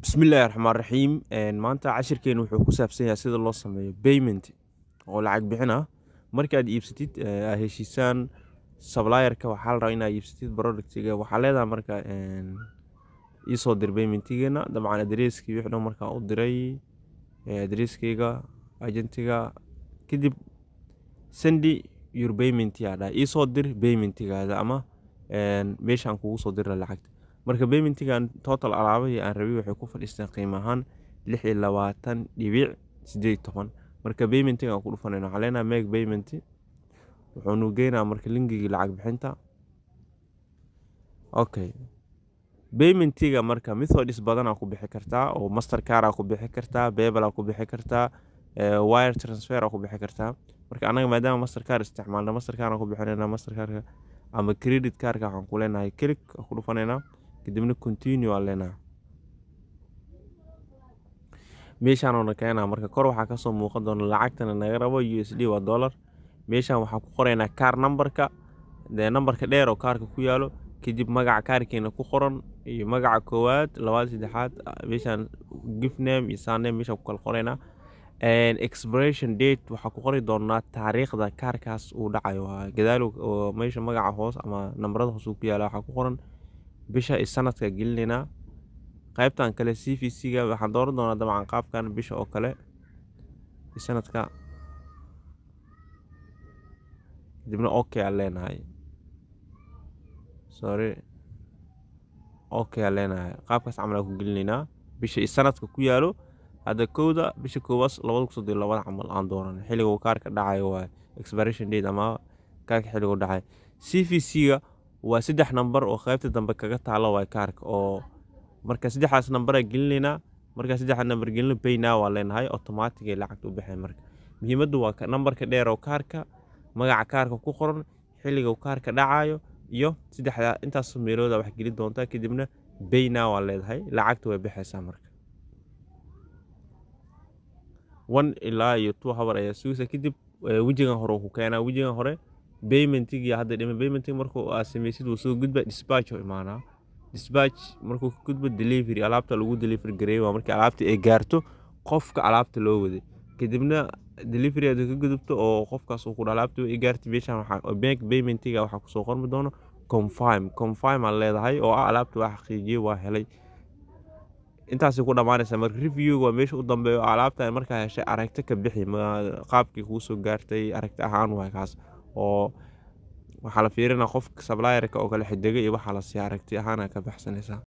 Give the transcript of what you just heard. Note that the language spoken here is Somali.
بسم الله الرحمن الرحيم maanta cashirkeenu wuxuu ku saabsan yahay sida loo sameeyo payment oo lacag bixin ah markaad iibsatid heshiisaan supplierka waxaa la rabaa inaad iibsatid productiga waxaa leedahay marka ii soo dir paymentigena dabcan adresskii wixii dhan markaa u diray adresskayga agentiga kadib send your payment yaa dhahay ii soo dir paymentigaada ama meeshaan kugu soo dira lacagta marka paymentigan total alaabahii aan rabay waxay ku fadhiistaan qiimo ahaan 26.18 marka paymentiga aan ku dhufanayno waxaan leenahay make payment wuxuu nu geynaa marka linkigii lacag bixinta okay paymentiga marka methods badan aa ku bixi kartaa oo mastercard aa ku bixi kartaa paypal aa ku bixi kartaa wire transfer aa ku bixi kartaa marka anaga maadaama mastercard isticmaalna mastercard aan ku bixinayna mastercardka ama credit cardka waxaan ku leenahay click ku dhufanayna kadibna continue aan leenahay meeshaan oo keenaa marka kor waxaa ka soo muuqan doona lacagtana naga rabo USD waa dollar meeshaan waxaa ku qoraynaa card numberka numberka dheer oo kaarka ku yaalo kadib magaca kaarkeena ku qoran iyo magaca koowaad labaad saddexaad meeshaan gift name iyo surname meeshaan ku kala qoraynaa expiration date waxaa ku qori doonaa taariikhda kaarkaas uu dhacayo gadaal oo meesha magaca hoos ama nambarada hoos ku yaala waxaa ku qoran bisha iyo sanadka gelinayna qaybtan kale CVC-ga waxaan dooran doonaa dabcan qaabkan bisha oo kale sanadka dibna okay aan leenahay okay aan leenahay qaabkaas camal aan ku gelinaynaa bisha iyo sanadka ku yaalo hadda kowda bisha koowaas 2012 camal aan dooranay xilliga uu kaarka dhacayo waa expiration date ama kaarka xilliga uu dhacay CVC-ga waa 3 number oo qaybta dambe kaga taalo waa kaarka oo marka saddexdaas number ay gelinayna marka saddexda number gelin pay now waa leenahay automatic ay lacagtu u baxay marka muhiimaddu waa numberka dheer oo kaarka magaca kaarka ku qoran xilliga uu kaarka dhacayo iyo saddexda intaas meelooda wax gelin doonta kadibna pay now waa leedahay lacagtu way baxaysaa marka 1 ilaa iyo 2 hour ayaa sugaysa kadib wajigan hore ku keenaa wajigan hore paymentigii hadda dhima paymentig markuu aad samaysid uu soo gudba dispatch oo imaanaa dispatch markuu ku gudbo delivery alaabta lagu delivery gareeyo waa markii alaabta ay gaarto qofka alaabta loo waday kadibna delivery aad ka gudubto oo qofkaas uu ku alaabta ay gaartay meeshan waxa bank paymentiga waxa ku soo qormi doono confirm aan leedahay oo alaabta wax xaqiijiyay waa helay intaas ku dhamaanaysa marka review waa meesha u dambeeyo alaabta marka heshay aragti ka bixi qaabkii ku soo gaartay aragti ahaan waa kaas oo waxaa la fiirinaa qofka supplierka oo kale xidiga iyo waxa la sii aragti ahaan ka baxsanaysa